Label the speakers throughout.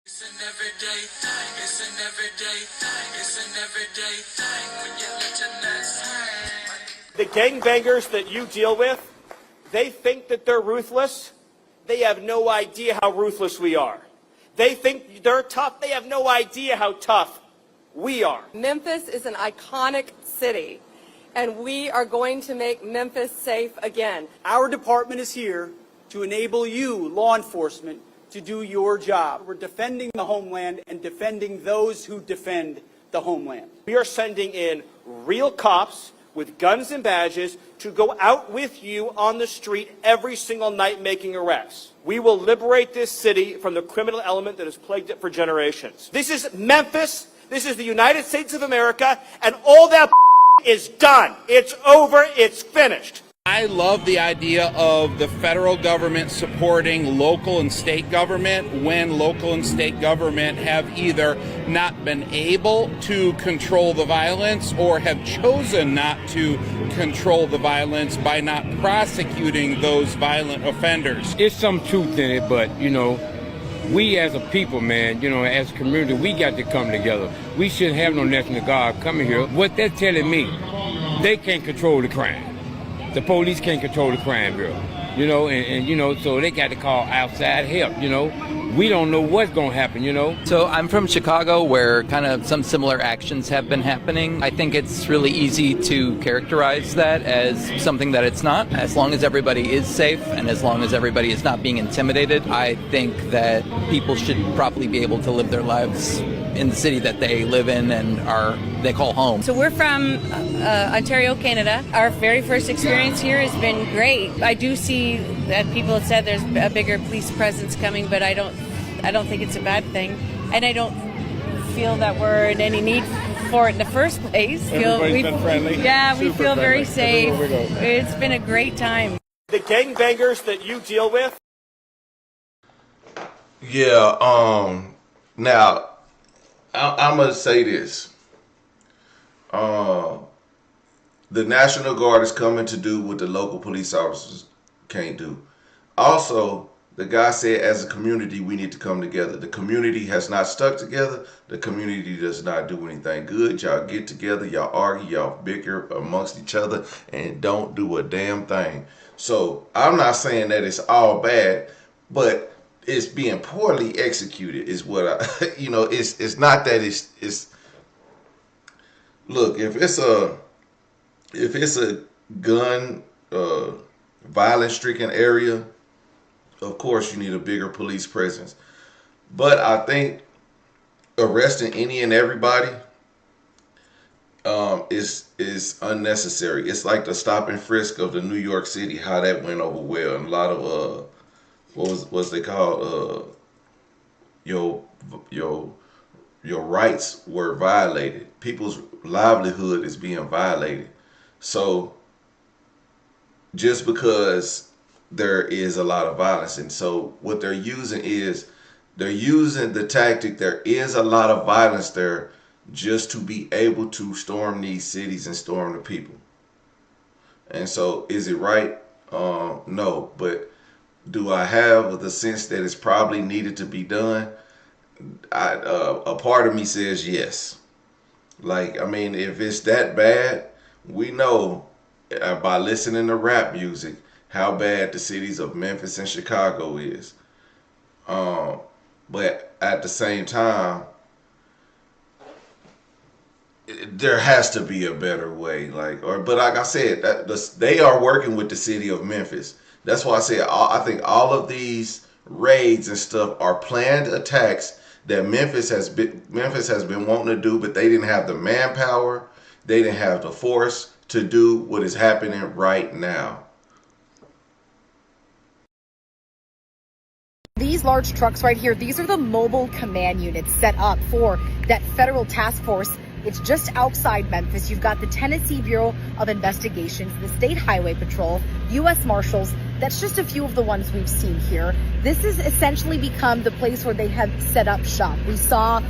Speaker 1: It's an everyday thing, it's an everyday thing, it's an everyday thing when you let your nuts hang.
Speaker 2: The gangbangers that you deal with, they think that they're ruthless. They have no idea how ruthless we are. They think they're tough. They have no idea how tough we are.
Speaker 3: Memphis is an iconic city, and we are going to make Memphis safe again.
Speaker 4: Our department is here to enable you, law enforcement, to do your job. We're defending the homeland and defending those who defend the homeland.
Speaker 2: We are sending in real cops with guns and badges to go out with you on the street every single night making arrests. We will liberate this city from the criminal element that has plagued it for generations. This is Memphis. This is the United States of America, and all that is done. It's over. It's finished.
Speaker 5: I love the idea of the federal government supporting local and state government when local and state government have either not been able to control the violence or have chosen not to control the violence by not prosecuting those violent offenders.
Speaker 6: It's some truth in it, but, we as a people, man, as a community, we got to come together. We shouldn't have no National Guard coming here. What they're telling me, they can't control the crime. The police can't control the crime bureau, so they got to call outside help, We don't know what's going to happen,
Speaker 7: So I'm from Chicago, where kind of some similar actions have been happening. I think it's really easy to characterize that as something that it's not. As long as everybody is safe and as long as everybody is not being intimidated, I think that people should probably be able to live their lives in the city that they live in and they call home.
Speaker 8: So we're from Ontario, Canada. Our very first experience here has been great. I do see that people have said there's a bigger police presence coming, but I don't think it's a bad thing. And I don't feel that we're in any need for it in the first place.
Speaker 6: Everybody's been friendly.
Speaker 8: Yeah, we
Speaker 6: Super
Speaker 8: feel very
Speaker 6: friendly.
Speaker 8: safe. It's been a great time.
Speaker 2: The gangbangers that you deal with.
Speaker 9: Yeah, now, I'm going to say this. The National Guard is coming to do what the local police officers can't do. Also, the guy said as a community, we need to come together. The community has not stuck together. The community does not do anything good. Y'all get together, y'all argue, y'all bicker amongst each other, and don't do a damn thing. So I'm not saying that it's all bad, but it's being poorly executed is what I, it's not that it's, look, if it's a gun, violence-stricken area, of course you need a bigger police presence. But I think arresting any and everybody is unnecessary. It's like the stop and frisk of the New York City, how that went over well, and a lot of what's they called your rights were violated. People's livelihood is being violated. So just because there is a lot of violence, and so what they're using the tactic, there is a lot of violence there just to be able to storm these cities and storm the people. And so is it right? No, but do I have the sense that it's probably needed to be done? A part of me says yes. If it's that bad, we know by listening to rap music how bad the cities of Memphis and Chicago is. But at the same time, there has to be a better way. But like I said, they are working with the city of Memphis. That's why I say I think all of these raids and stuff are planned attacks that Memphis has been wanting to do, but they didn't have the manpower, they didn't have the force to do what is happening right now.
Speaker 10: These large trucks right here, these are the mobile command units set up for that federal task force. It's just outside Memphis. You've got the Tennessee Bureau of Investigations, the State Highway Patrol, U.S. Marshals. That's just a few of the ones we've seen here. This has essentially become the place where they have set up shop. We saw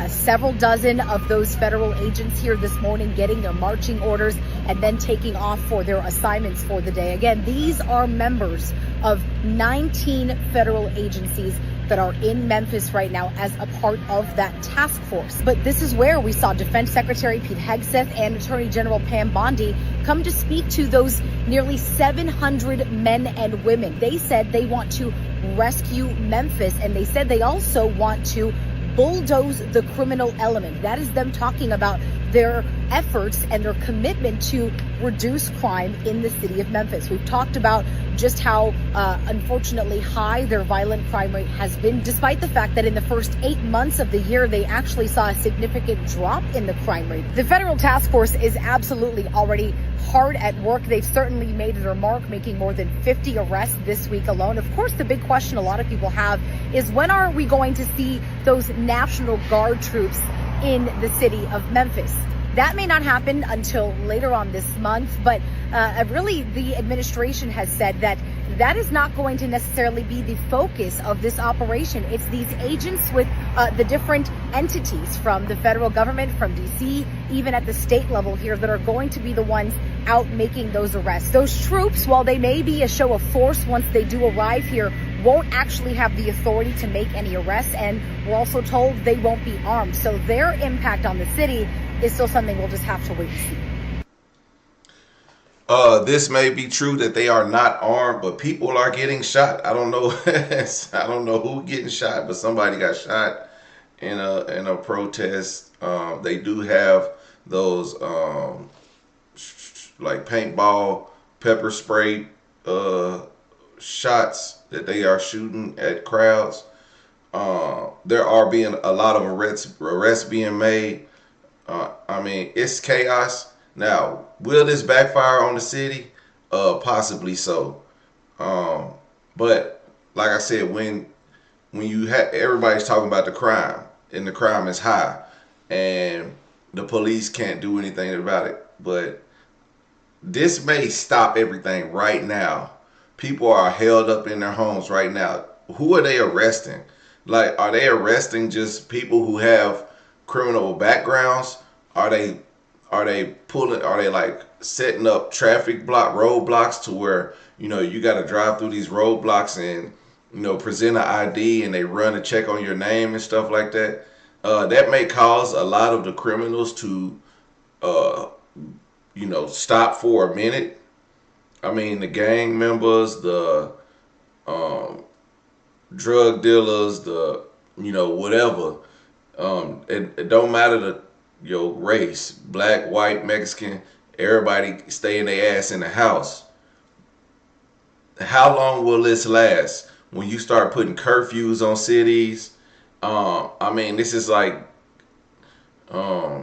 Speaker 10: several dozen of those federal agents here this morning getting their marching orders and then taking off for their assignments for the day. Again, these are members of 19 federal agencies that are in Memphis right now as a part of that task force. But this is where we saw Defense Secretary Pete Hegseth and Attorney General Pam Bondi come to speak to those nearly 700 men and women. They said they want to rescue Memphis, and they said they also want to bulldoze the criminal element. That is them talking about their efforts and their commitment to reduce crime in the city of Memphis. We've talked about just how unfortunately high their violent crime rate has been, despite the fact that in the first 8 months of the year, they actually saw a significant drop in the crime rate. The federal task force is absolutely already hard at work. They've certainly made their mark, making more than 50 arrests this week alone. Of course, the big question a lot of people have is, when are we going to see those National Guard troops in the city of Memphis? That may not happen until later on this month, but really the administration has said that that is not going to necessarily be the focus of this operation. It's these agents with the different entities from the federal government, from D.C., even at the state level here, that are going to be the ones out making those arrests. Those troops, while they may be a show of force once they do arrive here, won't actually have the authority to make any arrests, and we're also told they won't be armed. So their impact on the city is still something we'll just have to wait and see.
Speaker 9: This may be true that they are not armed, but people are getting shot. I don't know. I don't know who getting shot, but somebody got shot in a protest. They do have those like paintball, pepper spray shots that they are shooting at crowds. There are being a lot of arrests being made. I mean, it's chaos. Now, will this backfire on the city? Possibly so. But like I said, when you have everybody's talking about the crime, and the crime is high, and the police can't do anything about it. But this may stop everything right now. People are held up in their homes right now. Who are they arresting? Like, are they arresting just people who have criminal backgrounds? Are they like setting up traffic roadblocks to where, you got to drive through these roadblocks and, present an ID, and they run a check on your name and stuff like that? That may cause a lot of the criminals to, stop for a minute. I mean, the gang members, the drug dealers, the, whatever. It don't matter your race, black, white, Mexican, everybody staying their ass in the house. How long will this last when you start putting curfews on cities? I mean, this is like,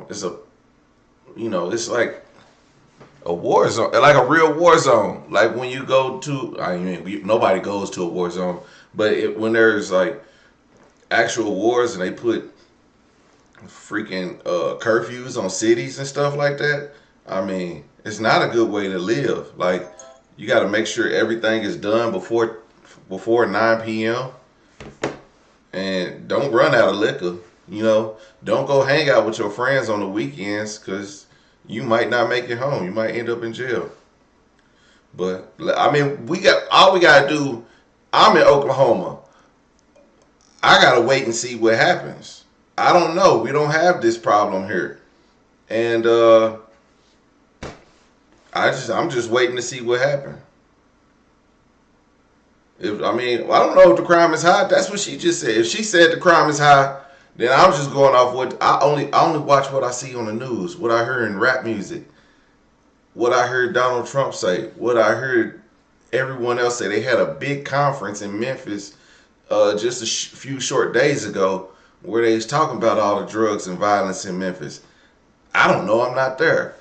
Speaker 9: it's like a war zone, like a real war zone. Like when you go to, nobody goes to a war zone, but when there's like actual wars and they put freaking curfews on cities and stuff like that, I mean, it's not a good way to live. Like, you got to make sure everything is done before 9 p.m. and don't run out of liquor. Don't go hang out with your friends on the weekends, because you might not make it home. You might end up in jail. But I mean, we got to do. I'm in Oklahoma. I got to wait and see what happens. I don't know. We don't have this problem here. And I'm just waiting to see what happens. I don't know if the crime is high. That's what she just said. If she said the crime is high, then I'm just going off what I only watch what I see on the news, what I heard in rap music, what I heard Donald Trump say, what I heard everyone else say. They had a big conference in Memphis just a few short days ago, where they was talking about all the drugs and violence in Memphis. I don't know. I'm not there.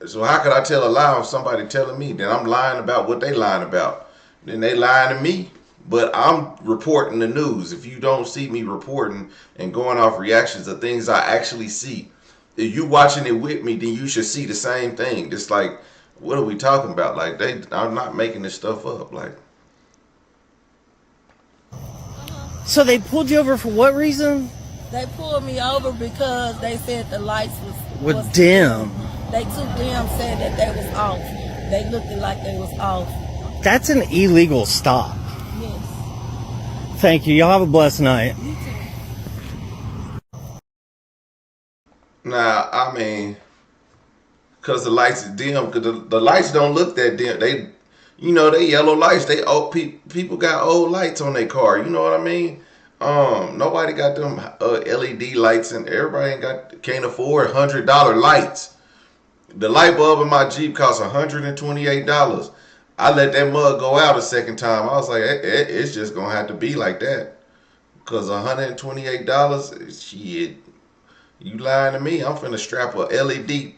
Speaker 9: So how could I tell a lie if somebody telling me? Then I'm lying about what they lying about. Then they lying to me. But I'm reporting the news. If you don't see me reporting and going off reactions of things I actually see, if you watching it with me, then you should see the same thing. It's like, what are we talking about? Like, I'm not making this stuff up. Like,
Speaker 11: so they pulled you over for what reason?
Speaker 12: They pulled me over because they said the lights was
Speaker 11: dim.
Speaker 12: They took them, said that they was off. They looked like they was off.
Speaker 11: That's an illegal stop.
Speaker 12: Yes.
Speaker 11: Thank you. Y'all have a blessed night.
Speaker 9: Nah, I mean, cause the lights is dim. Cause the lights don't look that dim. They, they yellow lights. They old people got old lights on their car. You know what I mean? Nobody got them LED lights, and everybody can't afford $100 lights. The light bulb in my Jeep costs $128. I let that mug go out a second time. I was like, it's just gonna have to be like that. Cause $128, shit, you lying to me? I'm finna strap a LED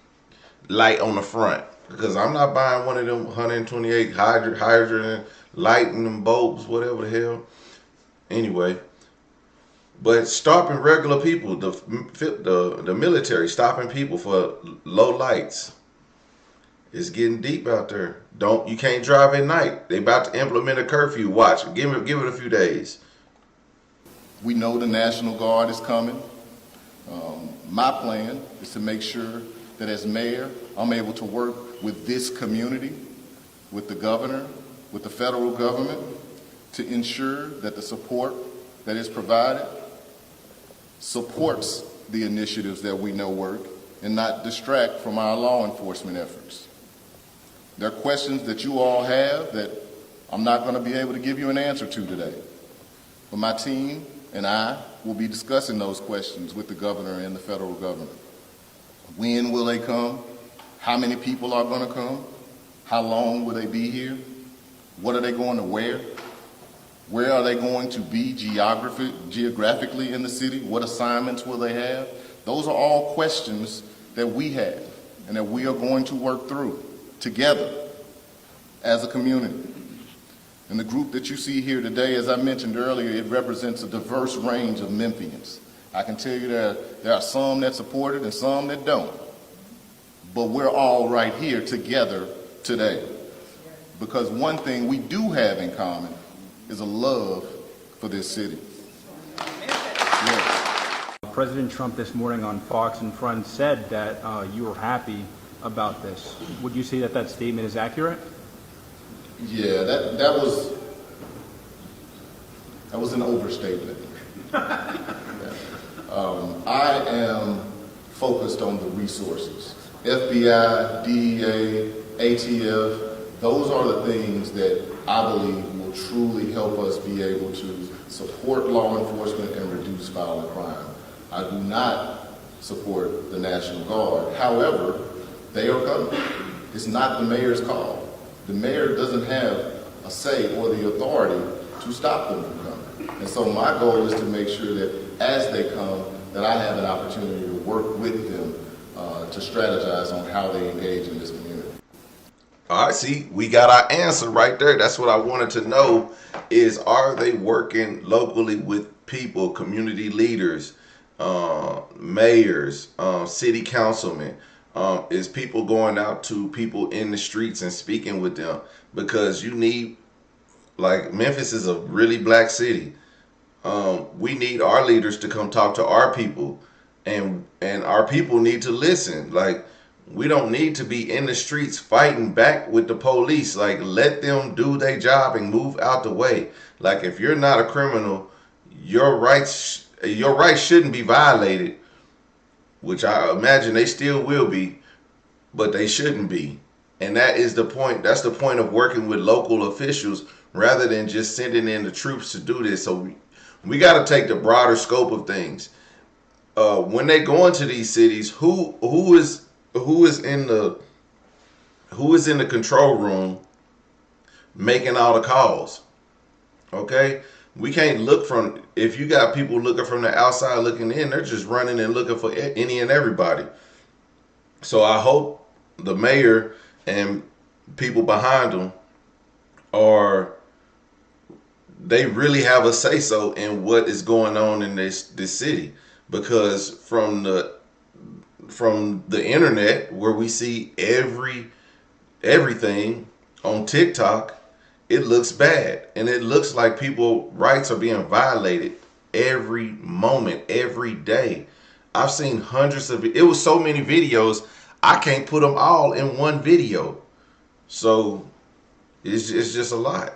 Speaker 9: light on the front, because I'm not buying one of them 128 hydrogen lighting them bulbs, whatever the hell. Anyway, but stopping regular people, the military stopping people for low lights, it's getting deep out there. You can't drive at night. They about to implement a curfew. Watch, give it a few days.
Speaker 13: We know the National Guard is coming. My plan is to make sure that as mayor, I'm able to work with this community, with the governor, with the federal government, to ensure that the support that is provided supports the initiatives that we know work and not distract from our law enforcement efforts. There are questions that you all have that I'm not going to be able to give you an answer to today, but my team and I will be discussing those questions with the governor and the federal government. When will they come? How many people are going to come? How long will they be here? What are they going to wear? Where are they going to be geographically in the city? What assignments will they have? Those are all questions that we have and that we are going to work through together as a community. And the group that you see here today, as I mentioned earlier, it represents a diverse range of Memphians. I can tell you there are some that support it and some that don't. But we're all right here together today. Because one thing we do have in common is a love for this city. Yes.
Speaker 14: President Trump this morning on Fox and Friends said that you were happy about this. Would you say that that statement is accurate?
Speaker 13: Yeah, that was an overstatement. I am focused on the resources. FBI, DEA, ATF, those are the things that I believe will truly help us be able to support law enforcement and reduce violent crime. I do not support the National Guard. However, they are coming. It's not the mayor's call. The mayor doesn't have a say or the authority to stop them from coming. And so my goal is to make sure that as they come, that I have an opportunity to work with them to strategize on how they engage in this community.
Speaker 9: All right, see, we got our answer right there. That's what I wanted to know is, are they working locally with people, community leaders, mayors, city councilmen? Is people going out to people in the streets and speaking with them? Because you need, like, Memphis is a really black city. We need our leaders to come talk to our people, and our people need to listen. Like, we don't need to be in the streets fighting back with the police. Like, let them do their job and move out the way. Like, if you're not a criminal, your rights shouldn't be violated, which I imagine they still will be, but they shouldn't be. And that is the point. That's the point of working with local officials rather than just sending in the troops to do this. So we got to take the broader scope of things. When they go into these cities, who is in the control room making all the calls? Okay, we can't look from, if you got people looking from the outside looking in, they're just running and looking for any and everybody. So I hope the mayor and people behind them they really have a say so in what is going on in this city. Because from the internet, where we see everything on TikTok, it looks bad, and it looks like people's rights are being violated every moment, every day. I've seen hundreds of it was so many videos, I can't put them all in one video. So it's just a lot.